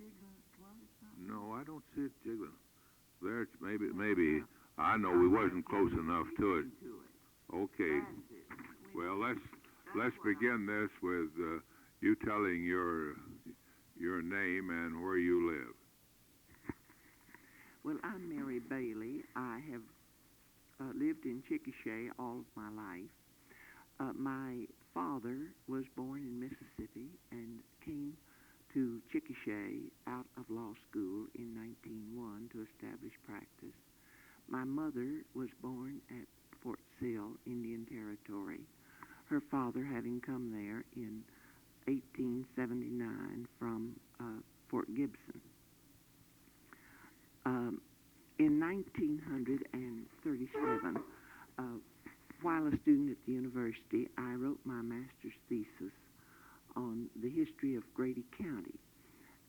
jiggling slow something? No, I don't see it jiggling. There, it's maybe. I know we wasn't close enough to it. Okay. Well, let's begin this with you telling your name and where you live. Well, I'm Mary Bailey. I have lived in Chickasha all of my life. My father was born in Mississippi and came to Chickasha out of law school in 1901 to establish practice. My mother was born at Fort Sill, Indian Territory, her father having come there in 1879 from Fort Gibson. In 1937, while a student at the university, I wrote my master's thesis on the history of Grady County.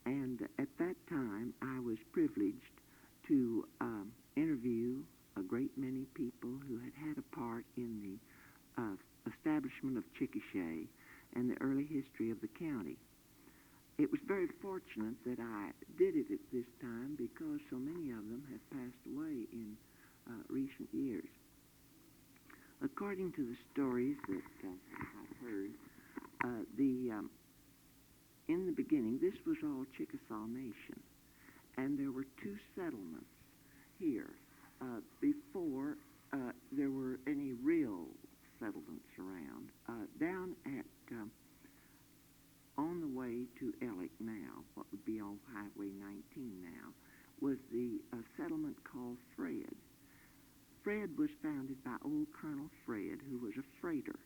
And at that time, I was privileged to interview a great many people who had had a part in the establishment of Chickasha and the early history of the county. It was very fortunate that I did it at this time because so many of them have passed away in recent years. According to the stories that I've heard, in the beginning, this was all Chickasaw Nation, and there were two settlements here before there were any real settlements around. Down at on the way to Ellick now, what would be on Highway 19 now, was the settlement called Fred. Fred was founded by old Colonel Fred, who was a freighter,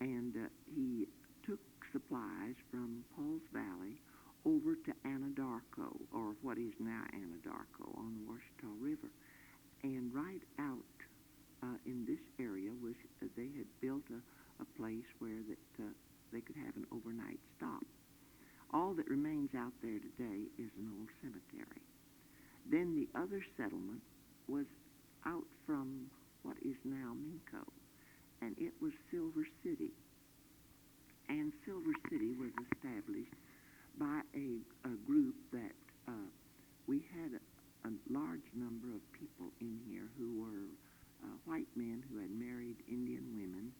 and he took supplies from Paul's Valley over to Anadarko, or what is now Anadarko, on the Washita River. And right out in this area was they had built a place where they could have an overnight stop. All that remains out there today is an old cemetery. Then the other settlement was out from what is now Minco, and it was Silver City. And Silver City was established by a group that we had a large number of people in here who were white men who had married Indian women,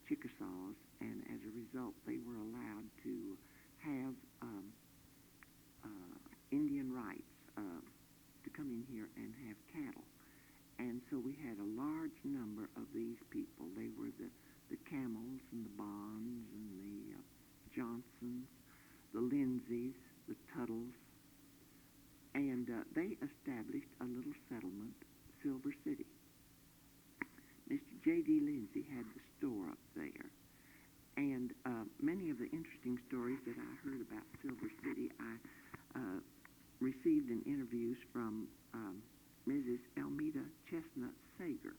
Chickasaws, and as a result they were allowed to have Indian rights to come in here and have cattle. And so we had a large number of these people. They were the Camels and the Bonds and the Johnsons, the Lindsays, the Tuttles, and they established a little settlement, Silver City. Mr. J.D. Lindsay had the store up there, and many of the interesting stories that I heard about Silver City, I received in interviews from Mrs. Elmeda Chestnut Sager.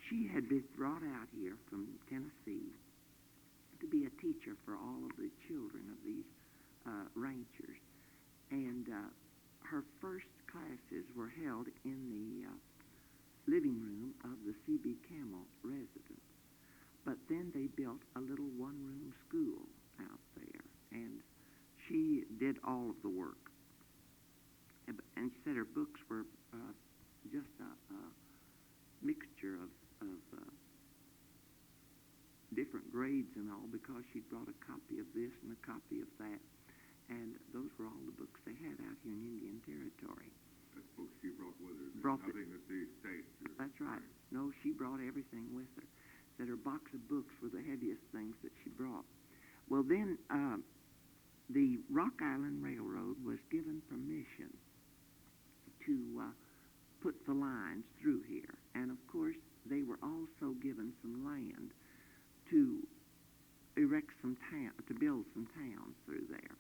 She had been brought out here from Tennessee to be a teacher for all of the children of these ranchers, and her first classes were held in the living room of the C.B. Camel residence. But then they built a little one-room school out there, and she did all of the work. And she said her books were just a mixture of different grades and all, because she brought a copy of this and a copy of that, and those were all the books they had out here in Indian Territory. That's books she brought with her. Nothing that the States. That's right. No, she brought everything with her. That her box of books were the heaviest things that she brought. Well, then the Rock Island Railroad was given permission to put the lines through here, and of course they were also given some land to erect to build some towns through there.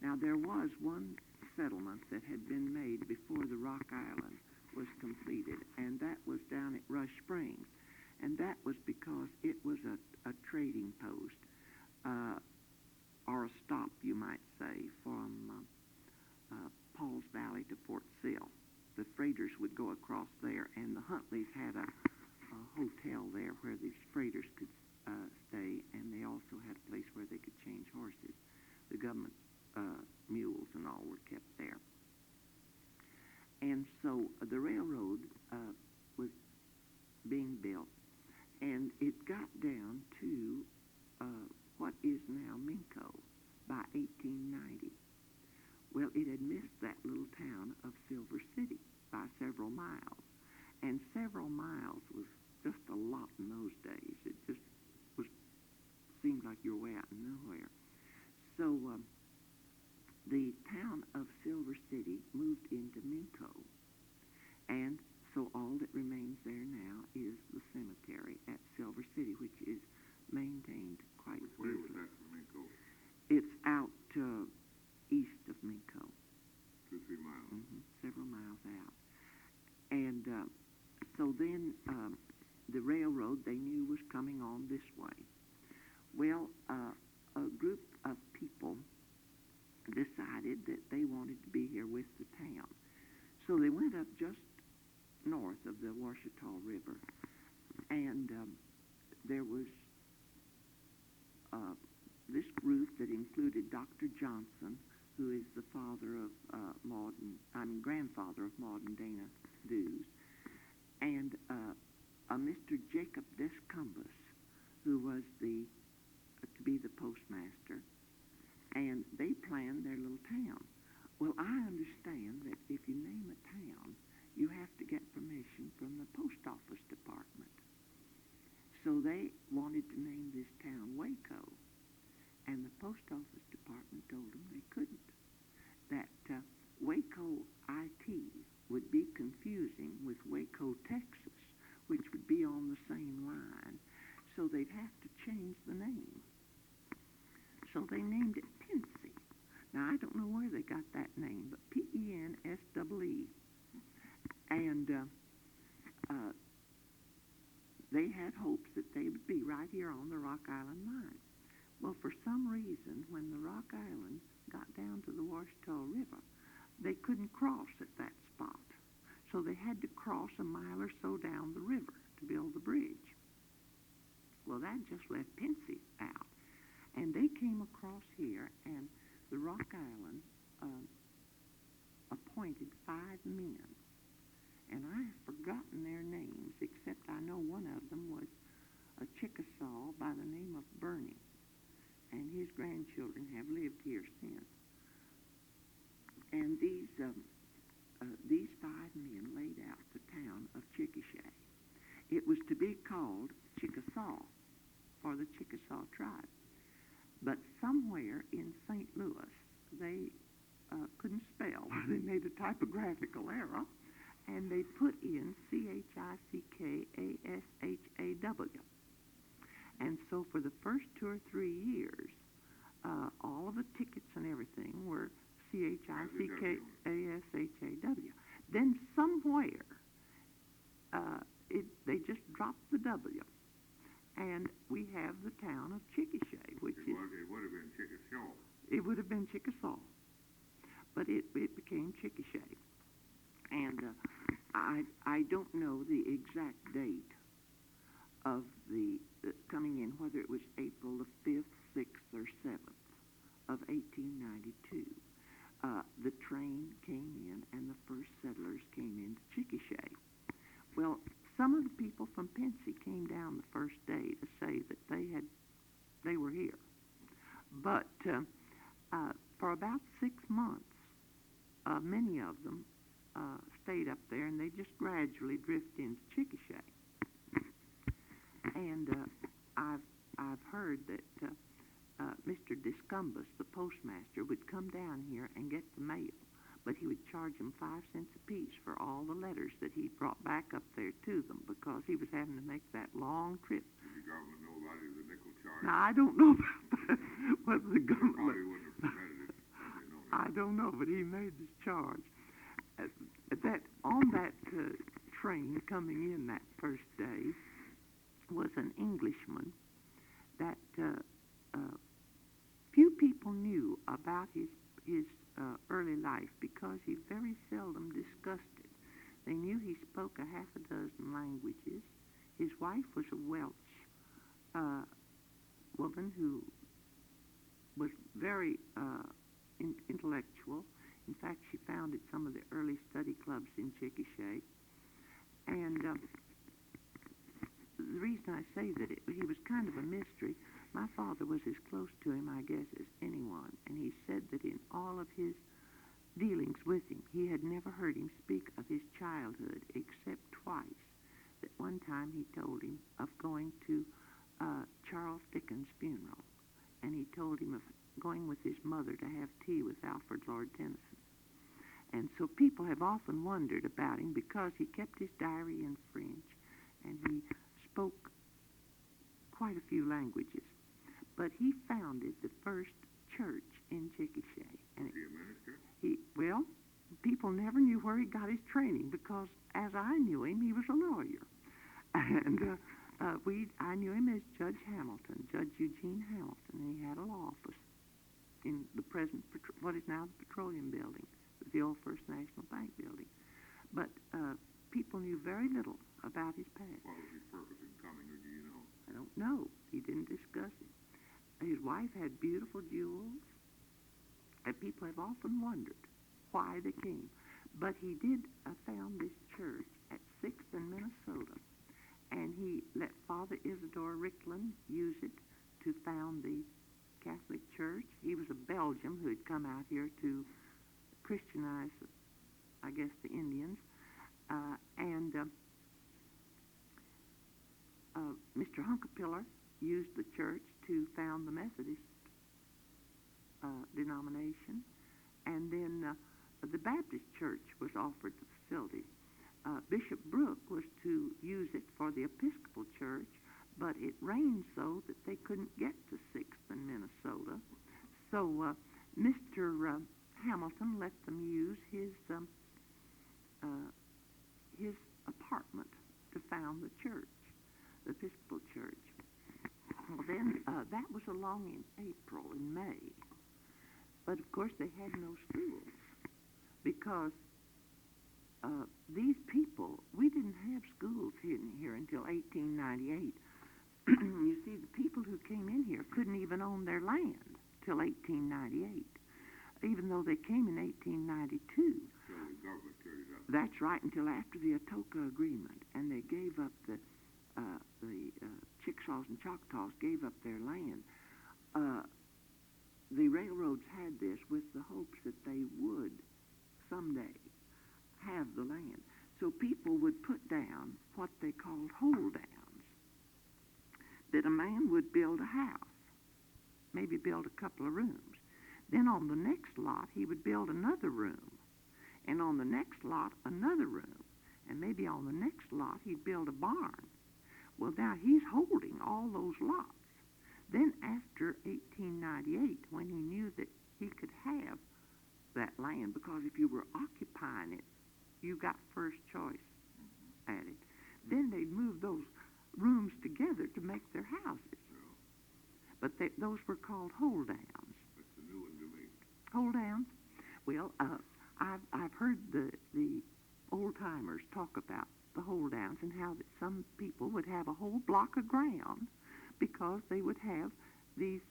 Now there was one settlement that had been made before the Rock Island was completed, and that was down at Rush Springs, and that was because it was a trading post, or a stop, you might say, from Paul's Valley to Fort Sill. The freighters would go across there, and the Huntleys had a hotel there where these freighters could stay, and they also had a place where they could change horses. The government mules and all were kept there. several miles was just a lot in those days. It just seemed like you were way out in nowhere. So the town of Silver City moved into Minco, and so all that remains there now is the cemetery at Silver City, which is maintained quite Where was beautifully. that from Minco? It's out east of Minco. 2-3 miles. Several miles out. And so then the railroad they knew was coming on this way. Well, a group of people decided that they wanted to be here with the town. So they went up just north of the Washita River, and there was this group that included Dr. Johnson, who is the father of grandfather of Maud and Dana Dews, and Mr. Jacob Descumbus, who was to be the postmaster, and they planned their little town. Well, I understand that if you name a town, you have to get permission from the post office department. So they wanted to name this town Waco, and the post office department told them they couldn't, that Waco IT would be confusing with Waco, Texas, which would be on the same line, so they'd have to change the name. So they named it Pensy. Now, I don't know where they got that name, but Pensee. And they had hopes that they would be right here on the Rock Island line. Well, for some reason, when the Rock Island got down to the Washita River, they couldn't cross at that spot. So they had to cross a mile or so down the river to build the bridge. Well, that just left Pensy out. And they came across here, and the Rock Island appointed 5 men. And I have forgotten their names, except I know one of them was a Chickasha by the name of Bernie. And his grandchildren have lived here since. And these 5 men laid out the town of Chickasha. It was to be called Chickasha, for the Chickasaw tribe. But somewhere in St. Louis, they couldn't spell. They made a typographical error, and they put in Chickashaw. And so for the first 2 or 3 years, all of the tickets and everything were Chickashaw. Then somewhere, they just dropped the W, and we have the town of Chickasha, which it would have been Chickasha. It would have been Chickasaw, but it became Chickasha. And I don't know the exact date of the coming in, whether it was April the 5th, 6th, or 7th of 1892. The train came in, and the first settlers came into Chickasha. Well, some of the people from Pensy came down the first day to say that they were here. But for about 6 months, many of them stayed up there, and they just gradually drifted into Chickasha. And I've heard that Mr. Descumbus, the postmaster, would come down here and get the mail, but he would charge them 5 cents apiece for all the letters that he brought back up there to them, because he was having to make that long trip. Did the government know about the nickel charge? Now, I don't know about that, whether the government... Probably wouldn't have permitted it. I don't know, but he made this charge. On that train coming in that first day was an Englishman that few people knew about his early life, because he very seldom discussed it. They knew he spoke a half a dozen languages. His wife was a Welsh woman who was very intellectual. In fact, she founded some of the early study clubs in Chickasha. And the reason I say that he was kind of a mystery, my father was as close to him, I guess, as anyone. And he said that in all of his dealings with him, he had never heard him speak of his childhood except twice. time he told him of going to Charles Dickens' funeral, and he told him of going with his mother to have tea with Alfred Lord Tennyson. And so people have often wondered about him because he kept his diary in French, and he spoke quite a few languages. But he founded the first church in Chickasha. And well, people never knew where he got his training because, as I knew him, he was a lawyer. And I knew him as Judge Hamilton, Judge Eugene Hamilton, and he had a law office in the present, what is now the Petroleum Building, the old First National Bank building. But people knew very little about his past. What was his purpose in coming, or do you know? I don't know. He didn't discuss it. His wife had beautiful jewels, and people have often wondered why they came. But he did found this church at 6th and Minnesota, and he let Father Isidore Ricklin use it to found the Catholic Church. He was a Belgian who had come out here to Christianize, I guess, the Indians. Mr. Hunkapiller used the church to found the Methodist denomination. And then the Baptist Church was offered the facility. Bishop Brooke was to use it for the Episcopal Church, but it rained so that they couldn't get to 6th and Minnesota. So Mr. Hamilton let them use his apartment to found the church, the Episcopal Church. Well, then that was along in April and May. But, of course, they had no schools because these people, we didn't have schools in here until 1898. You see, the people who came in here couldn't even own their land till 1898, even though they came in 1892. So the government carried out. That's right, until after the Atoka Agreement, and they gave up the Chickasaws and Choctaws gave up their land. The railroads had this with the hopes that they would someday have the land. So people would put down what they called Hoe Downs, that a man would build a house, maybe build a couple of rooms. Then on the next lot, he would build another room. And on the next lot, another room. And maybe on the next lot, he'd build a barn. Well, now he's holding all those lots. Then after 1898, when he knew that he could have that land, because if you were occupying it, you got first choice at it. Then they'd move those rooms together to make their houses. But those were called Hoe Downs. That's a new one to me. Hoe Downs? Well, I've heard the old-timers talk about the Hoe Downs and how that some people would have a whole block of ground because they would have these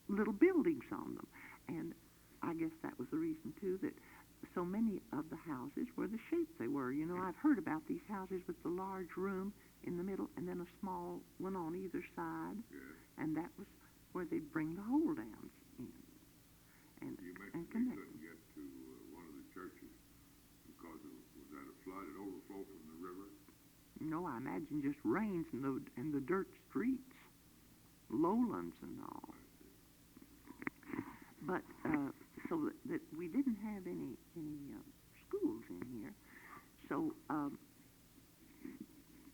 little buildings on them. And I guess that was the reason, too, that so many of the houses were the shape they were. You know, I've heard about these houses with the large room in the middle and then a small one on either side. Yes. And that was where they'd bring the Hoe Downs in and connect. You couldn't get to one of the churches because was that a flood, an overflow from the river? No, I imagine just rains and the dirt streets, lowlands and all. But so that we didn't have any schools in here. So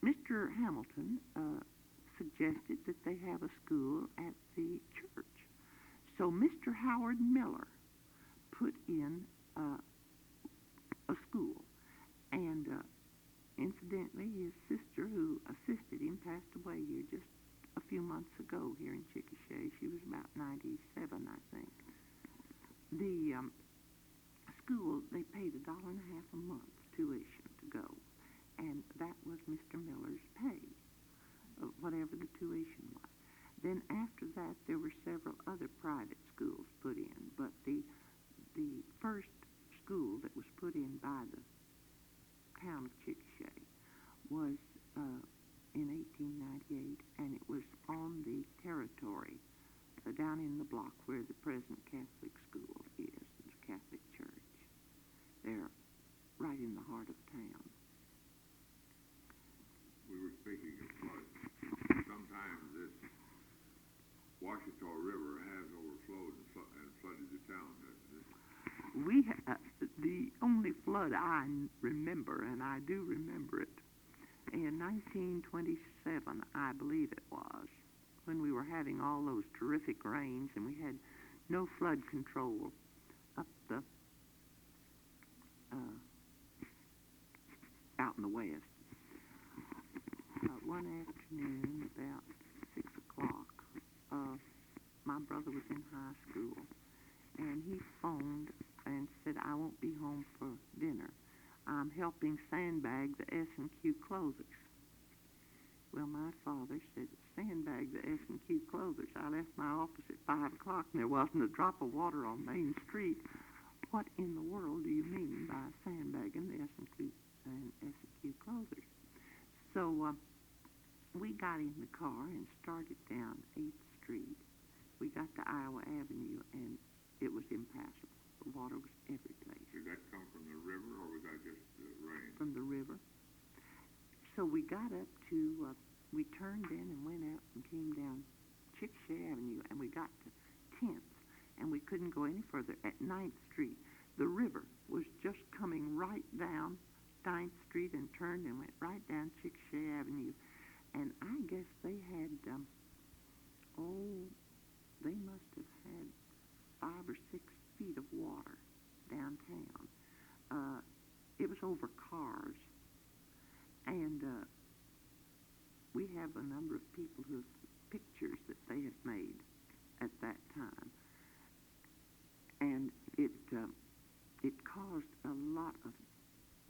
Mr. Hamilton suggested that they have a school at the church. So Mr. Howard Miller put in a school, and incidentally, his sister, who assisted him, passed away here just a few months ago here in Chickasha. She was about 97, I think. The school, they paid $1.50 a month tuition to go, and that was Mr. Miller's pay, whatever the tuition was. Then after that, there were several other private schools put in, but the first school that was put in by the town of Chickasha was in 1898, and it was on the territory down in the block where the present Catholic school is, the Catholic Church. They're right in the heart of town. We speaking of floods, sometimes this Washita River has overflowed and flooded the town, hasn't it? The only flood I remember, and I do remember it, in 1927, I believe it was, when we were having all those terrific rains and we had no flood control up the out in the west. One afternoon, about 6 o'clock, my brother was in high school, and he phoned and said, I won't be home for dinner. I'm helping sandbag the S&Q clothers. Well, my father said, sandbag the S&Q clothers. I left my office at 5 o'clock, and there wasn't a drop of water on Main Street. What in the world do you mean by sandbagging the S&Q clothers? So we got in the car and started down 8th Street. We got to Iowa Avenue, and it was impassable. The water was every place. Did that come from the river, or was that just rain? From the river. So we got up to, we turned in and went out and came down Chickasha Avenue, and we got to 10th, and we couldn't go any further at 9th Street. The river was just coming right down 9th Street and turned and went right down Chickasha Avenue. And I guess they had, they must have had 5 or 6 feet of water downtown. It was over cars. And we have a number of people who have pictures that they have made at that time. And it caused a lot of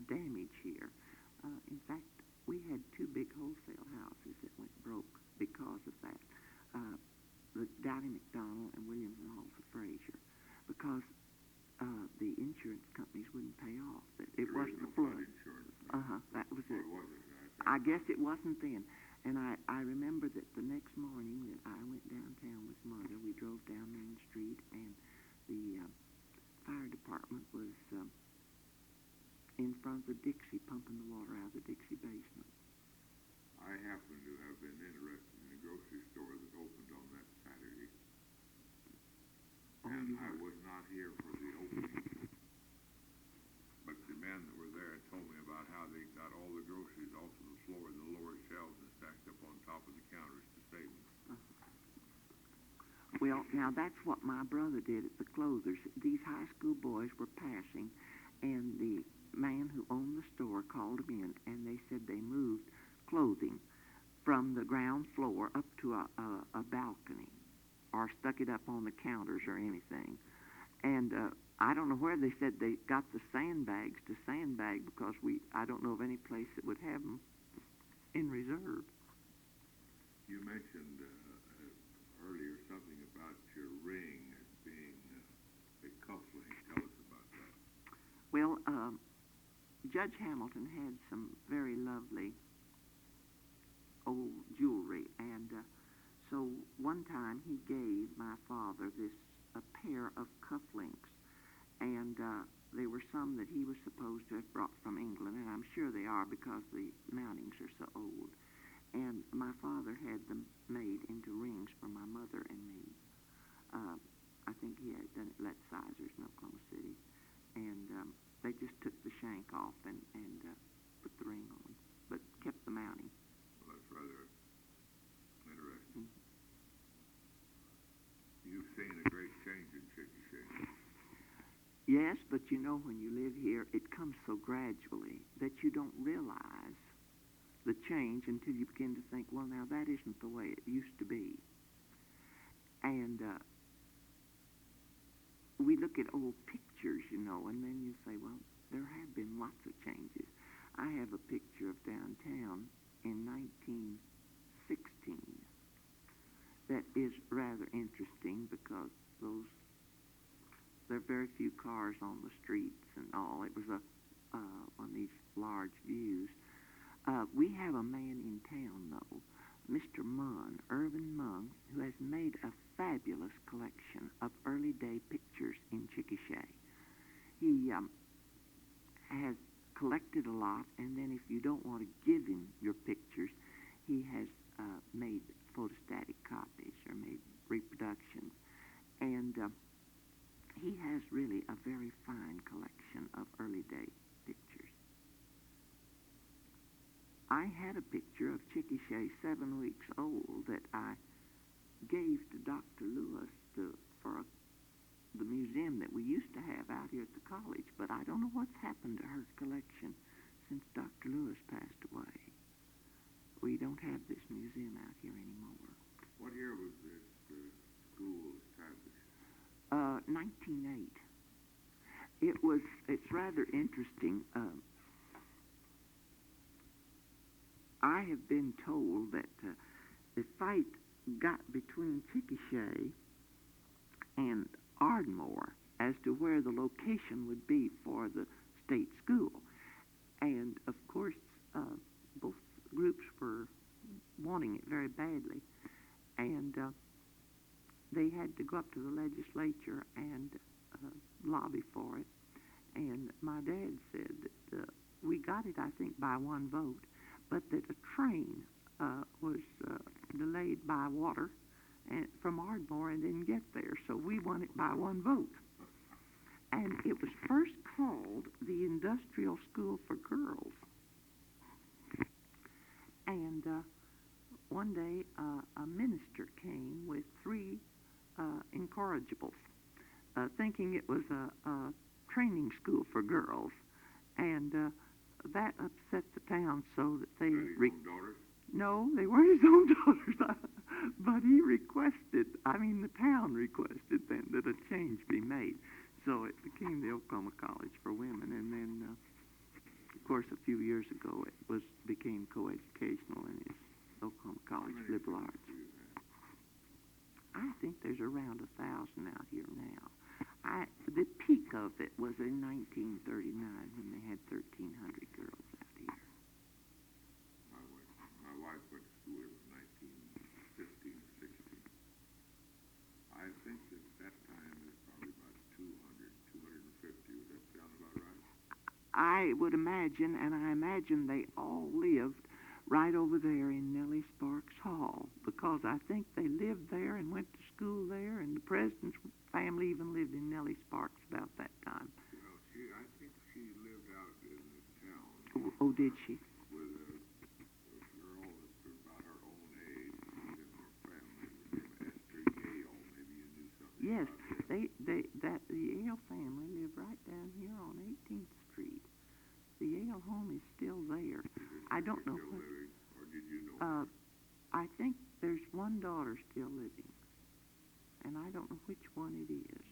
damage here. In fact, we had 2 big wholesale houses that went broke because of that. The Downey McDonald and Williams and Halls of Frazier, because the insurance companies wouldn't pay off. It wasn't the flood. That was it. Or was it? I guess it wasn't then. And I remember that the next morning that I went downtown with Mother, we drove down Main Street, and the fire department was in front of the Dixie pumping the water out of the Dixie basement. I happen to have been interested in a grocery store that opened on that Saturday. And I was not here for the opening. But the men that were there told me about how they got all the groceries off of the floor in the lower shelves and stacked up on top of the counters to save them. Well, now that's what my brother did at the clothers. These high school boys were passing, and the man who owned the store called them in, and they said they moved clothing from the ground floor up to a balcony, or stuck it up on the counters or anything. And I don't know where they said they got the sandbags to sandbag, because I don't know of any place that would have them in reserve. You mentioned earlier something about your ring being a cufflink. Tell us about that. Well, Judge Hamilton had some very lovely old jewelry, and so one time he gave my father a pair of cufflinks, and they were some that he was supposed to have brought from England, and I'm sure they are because the mountings are so old. And my father had them made into rings for my mother and me. I think he had done it at Sizer's in Oklahoma City, and they just took the shank off and put the ring on, but kept the mounting. Well, that's rather interesting. Mm-hmm. You've seen a great change in Chickasha. Yes, but you know, when you live here, it comes so gradually that you don't realize the change until you begin to think, well, now that isn't the way it used to be. And we look at old pictures, you know, and then you say, well, there have been lots of changes. I have a picture of downtown in 1916 that is rather interesting, because there are very few cars on the streets and all. It was one of these large views. We have a man in town, though, Mr. Munn, Irvin Munn, who has made a fabulous collection of early day pictures in Chickasha. He has collected a lot, and then if you don't want to give him your pictures, I had a picture of Chickasha 7 weeks old that I gave to Dr. Lewis for the museum that we used to have out here at the college, but I don't know what's happened to her collection since Dr. Lewis passed away. We don't have this museum out here anymore. What year was this school established? 1908. It's rather interesting. I have been told that the fight got between Chickasha and Ardmore as to where the location would be for the state school. And, of course, both groups were wanting it very badly. And they had to go up to the legislature and lobby for it. And my dad said that we got it, I think, by one vote, but that a train was delayed by water from Ardmore and didn't get there, so we won it by one vote. And it was first called the Industrial School for Girls. And one day a minister came with 3 incorrigibles, thinking it was a training school for girls, and that upset the town so that they... daughters? No, they weren't his own daughters, but he requested, the town requested then that a change be made. So it became the Oklahoma College for Women, and then, of course, a few years ago it became coeducational and it's Oklahoma College Liberal Arts. I think there's around 1,000 out here now. The peak of it was in 1939 when they had 1,300 girls out here. My wife went to school in 1915 or 16. I think at that time there's probably about 200, 250. Would that sound about right? I would imagine, and I imagine they all lived right over there in Nellie Sparks Hall, because I think they lived there and went to school there, and the president's family even lived in Nellie Sparks about that time. Well, I think she lived out in the town. Oh, did she? With a girl that's about her own age in her family, named Esther Yale. Maybe you knew something. Yes, about the Yale family lived right down here on 18th Street. The Yale home is still there. I don't know still what. Living, or did you know? I think there's one daughter still living, and I don't know which one it is.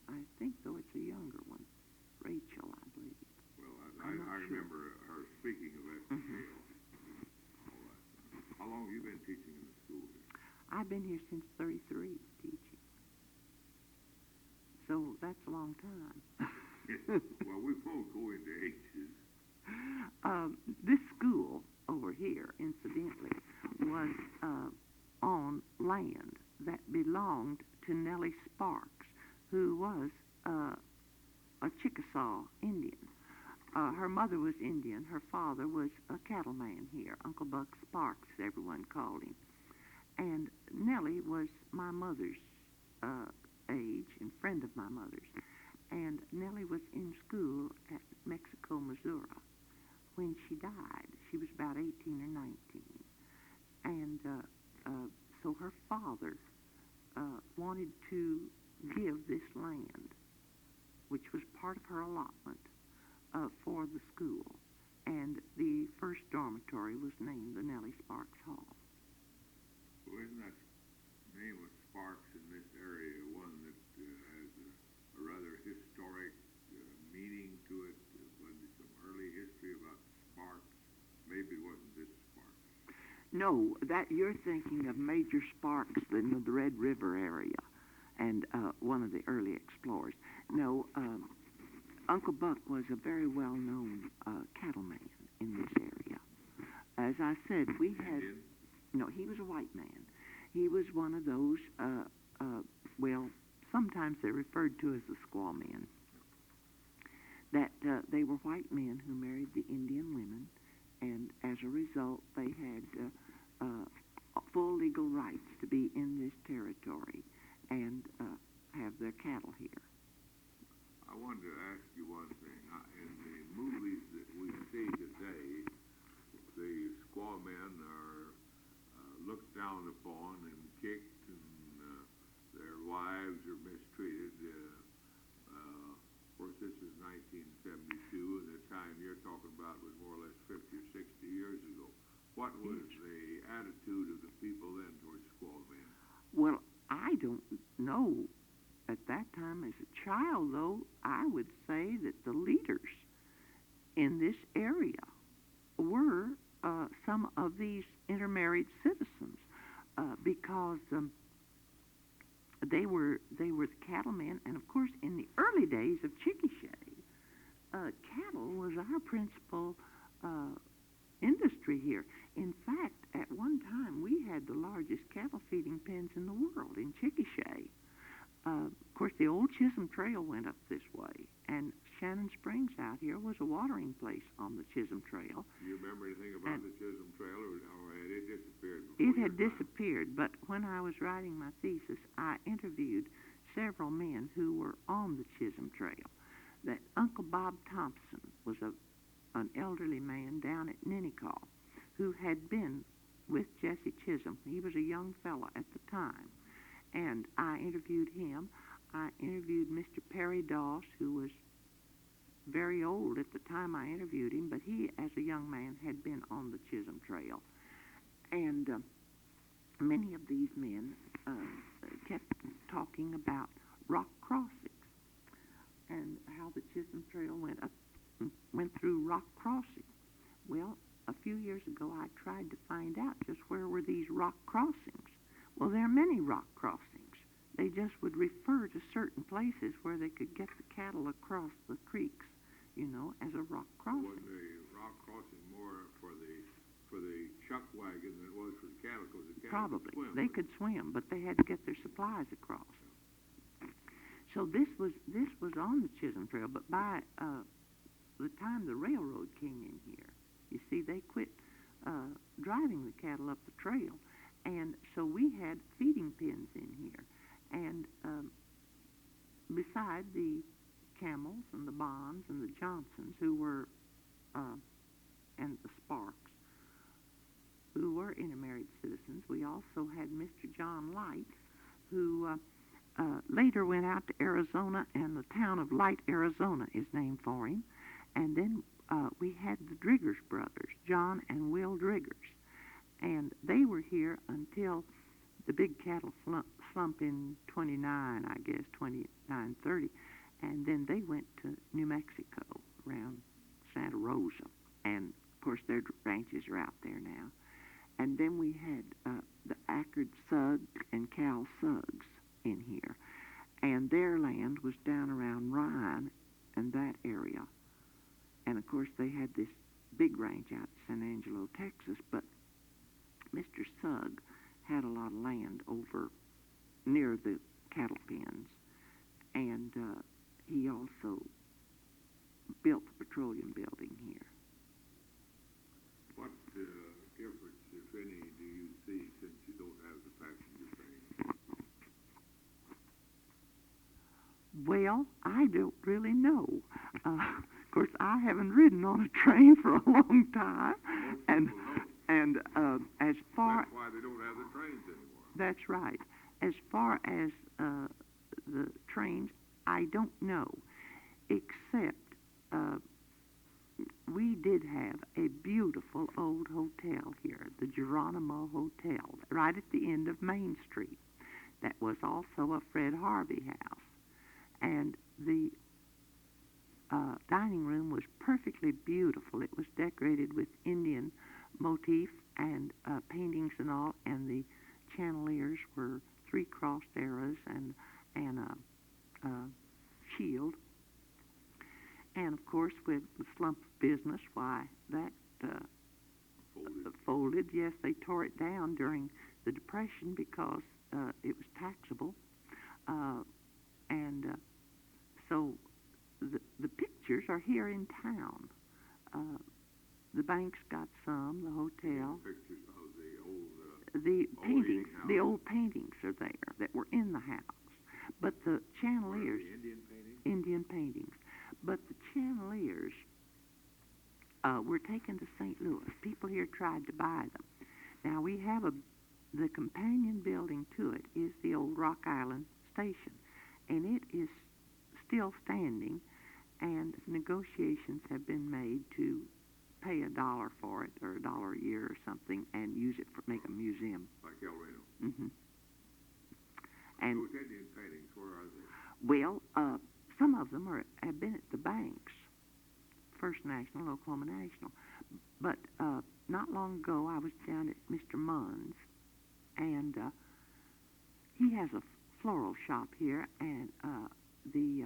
I think, though, it's a younger one, Rachel, I believe. Well, I remember her speaking of Esther Yale. How long have you been teaching in the school here? I've been here since 33 teaching. So that's a long time. Well, we won't go into ages. This school over here, incidentally, was on land that belonged to Nellie Sparks, who was a Chickasha Indian. Her mother was Indian. Her father was a cattleman here, Uncle Buck Sparks, everyone called him. And Nellie was my mother's age and friend of my mother's. And Nellie was in school at Mexico, Missouri, when she died. She was about 18 or 19. And so her father wanted to give this land, which was part of her allotment, for the school. And the first dormitory was named the Nellie Sparks Hall. Well, isn't that name of Sparks in this area one that has a rather historic meaning to it? Was there some early history about Sparks? Maybe it wasn't this Sparks. No, that you're thinking of Major Sparks in the Red River area, and one of the early explorers. No, Uncle Buck was a very well-known cattleman in this area. As I said, we had... Indian? No, he was a white man. He was one of those, sometimes they're referred to as the squaw men. That they were white men who married the Indian women, and as a result, they had full legal rights to be in this territory and have their cattle here. I wanted to ask you one thing. In the movies that we see today, the frowned upon and kicked, and their wives are mistreated. Of course, this is 1972, and the time you're talking about was more or less 50 or 60 years ago. What was the attitude of the people then towards squaw men? Well, I don't know. At that time, as a child, though, I would say that the leaders in this area were some of these intermarried citizens, because they were the cattlemen, and of course, in the early days of Chickasha, cattle was our principal industry here. In fact, at one time, we had the largest cattle feeding pens in the world in Chickasha. Of course, the old Chisholm Trail went up this way, and Shannon Springs out here was a watering place on the Chisholm Trail. Do you remember anything about the Chisholm Trail, or had it disappeared? It had disappeared, but when I was writing my thesis, I interviewed several men who were on the Chisholm Trail. That Uncle Bob Thompson was an elderly man down at Ninnecaw who had been with Jesse Chisholm. He was a young fellow at the time, and I interviewed him. I interviewed Mr. Perry Doss, who was very old at the time I interviewed him, but he, as a young man, had been on the Chisholm Trail. And many of these men kept talking about rock crossings and how the Chisholm Trail went through rock crossing. Well, a few years ago, I tried to find out just where were these rock crossings. Well, there are many rock crossings. They just would refer to certain places where they could get the cattle across the creeks, as a rock crossing. Was the rock crossing more for the chuck wagon than it was for the cattle? Because the cattle Probably. could swim. They could swim, but they had to get their supplies across. So this was on the Chisholm Trail, but by the time the railroad came in here, you see, they quit driving the cattle up the trail, and so we had feeding pens in here. And beside the Camels and the Bonds and the Johnsons, who were, and the Sparks, who were intermarried citizens, we also had Mr. John Light, who later went out to Arizona, and the town of Light, Arizona is named for him. And then we had the Driggers brothers, John and Will Driggers. And they were here until the big cattle slump in 29, I guess, 29, 30. And then they went to New Mexico, around Santa Rosa. And, of course, their ranches are out there now. And then we had the Ackard Suggs and Cal Suggs in here. And their land was down around Ryan and that area. And, of course, they had this big ranch out in San Angelo, Texas. But Mr. Sugg had a lot of land over near the cattle pens. And he also built the petroleum building here. What difference, if any, do you see since you don't have the passenger train? Well, I don't really know. Of course, I haven't ridden on a train for a long time, and as far that's why they don't have the trains anymore. That's right. As far as the trains, I don't know, except we did have a beautiful old hotel here, the Geronimo Hotel, right at the end of Main Street. That was also a Fred Harvey house. And the dining room was perfectly beautiful. It was decorated with Indian motif and paintings and all, and the chandeliers were 3 crossed arrows and a shield. And, of course, with the slump of business, why, that folded. Yes, they tore it down during the Depression because it was taxable. So the pictures are here in town. The bank's got some, the hotel. Pictures of the old... The paintings, the old paintings are there that were in the house. But the chandeliers... The Indian paintings? Indian paintings. But the chandeliers were taken to St. Louis. People here tried to buy them. Now, we have a the companion building to it is the old Rock Island Station, and it is still standing, and negotiations have been made to pay $1 for it, or $1 a year or something, and use it for make a museum. Like El Reno. Mm-hmm. And Those Indian paintings, where are they? well, some of them have been at the banks, First National, Oklahoma National. But not long ago, I was down at Mr. Munn's, and he has a floral shop here, and he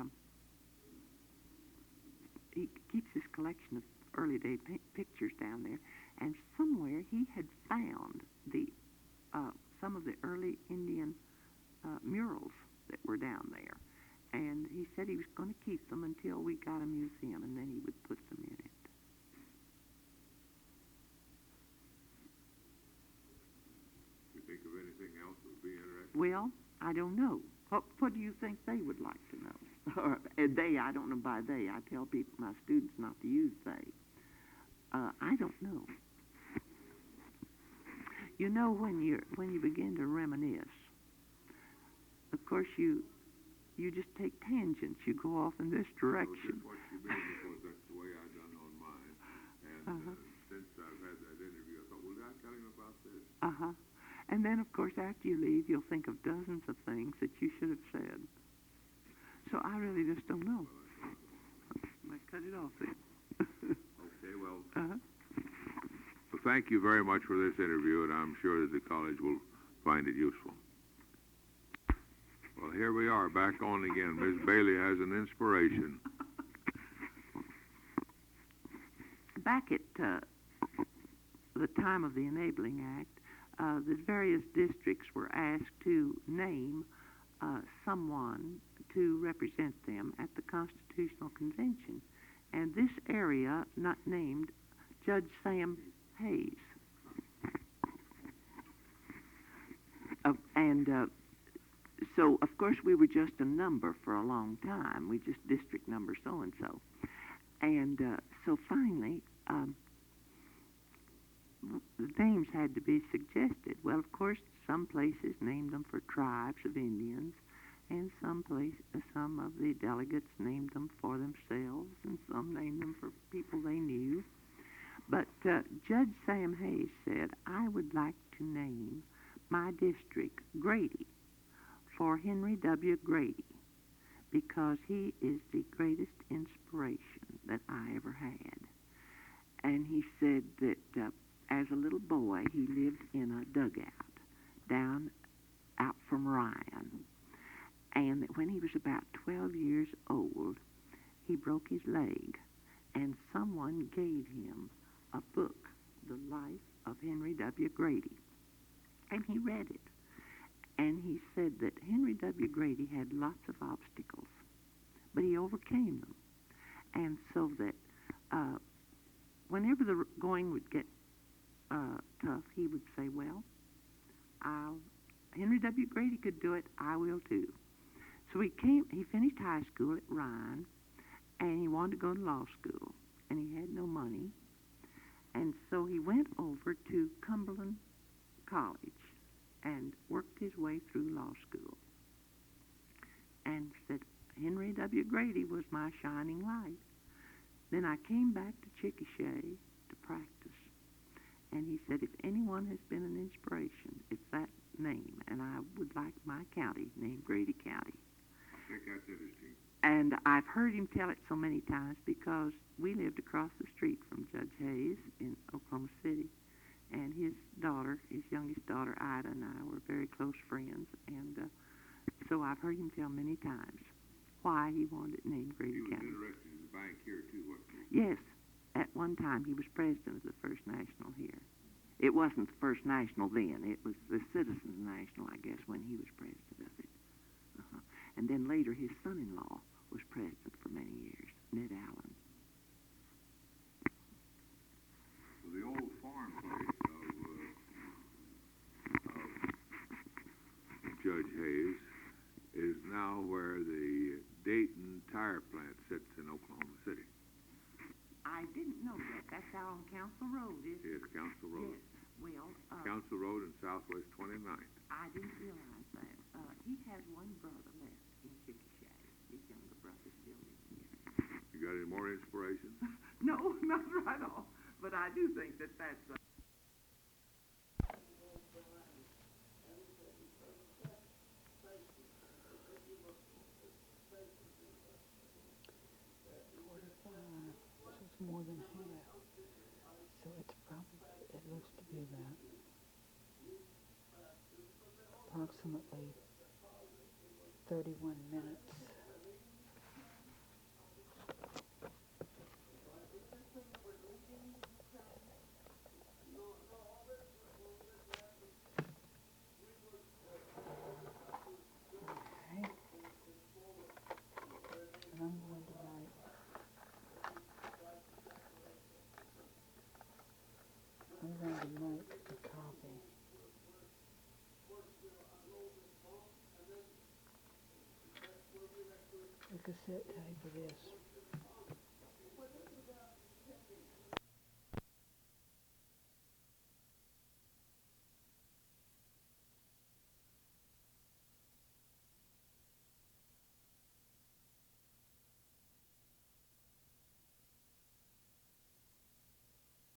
keeps his collection of early day pictures down there. And somewhere he had found some of the early Indian murals that were down there. And he said he was going to keep them until we got a museum, and then he would put them in it. You think of anything else that would be interesting? Well, I don't know. What do you think they would like to know? Or they, I don't know by they. I tell people, my students, not to use they. I don't know. You know, when you begin to reminisce, of course you just take tangents. You go off in this direction. Well, just what you mean, because that's the way I done on mine. And since I've had that interview, I thought, well, did I tell him about this? And then, of course, after you leave, you'll think of dozens of things that you should have said. So I really just don't know. I cut it off then. Okay, well, well, thank you very much for this interview, and I'm sure that the college will find it useful. Well, here we are, back on again. Miss Bailey has an inspiration. Back at the time of the Enabling Act, the various districts were asked to name someone to represent them at the Constitutional Convention. And this area not named Judge Sam Hayes. So, of course, we were just a number for a long time. We just district number so-and-so. And so finally, the names had to be suggested. Well, of course, some places named them for tribes of Indians, and some of the delegates named them for themselves, and some named them for people they knew. But Judge Sam Hayes said, I would like to name my district Grady, for Henry W. Grady, because he is the greatest inspiration that I ever had. And he said that as a little boy, he lived in a dugout out from Ryan. And that when he was about 12 years old, he broke his leg, and someone gave him a book, The Life of Henry W. Grady. And he read it. And he said that Henry W. Grady had lots of obstacles, but he overcame them. And so that whenever the going would get tough, he would say, well, Henry W. Grady could do it, I will too. So he finished high school at Ryan, and he wanted to go to law school, and he had no money. And so he went over to Cumberland College and worked his way through law school. And said, Henry W. Grady was my shining light. Then I came back to Chickasha to practice. And he said, if anyone has been an inspiration, it's that name. And I would like my county named Grady County. I think that's interesting. And I've heard him tell it so many times because we lived across the street from Judge Hayes in Oklahoma City. And his youngest daughter, Ida, and I were very close friends. And so I've heard him tell many times why he wanted it named Grady County. He was interested in the bank here, too, wasn't he? Yes. At one time, he was president of the First National here. It wasn't the First National then. It was the Citizens National, I guess, when he was president of it. And then later, his son-in-law was president for many years, Ned Allen. Well, the old farm place of Judge Hayes is now where the Dayton tire plant sits in Oklahoma City. I didn't know that. That's out on Council Road, isn't it? Yes, Council Road. Yes. Well, Council Road and Southwest 29th. I didn't realize that. He has one brother left in Chickasha. His younger brother still lives here. You got any more inspiration? No, not right off. But I do think that that's... So it's more than half. So it's probably, it looks to be about approximately 31 minutes. Okay. And I'm going to write a copy. The cassette tape of this.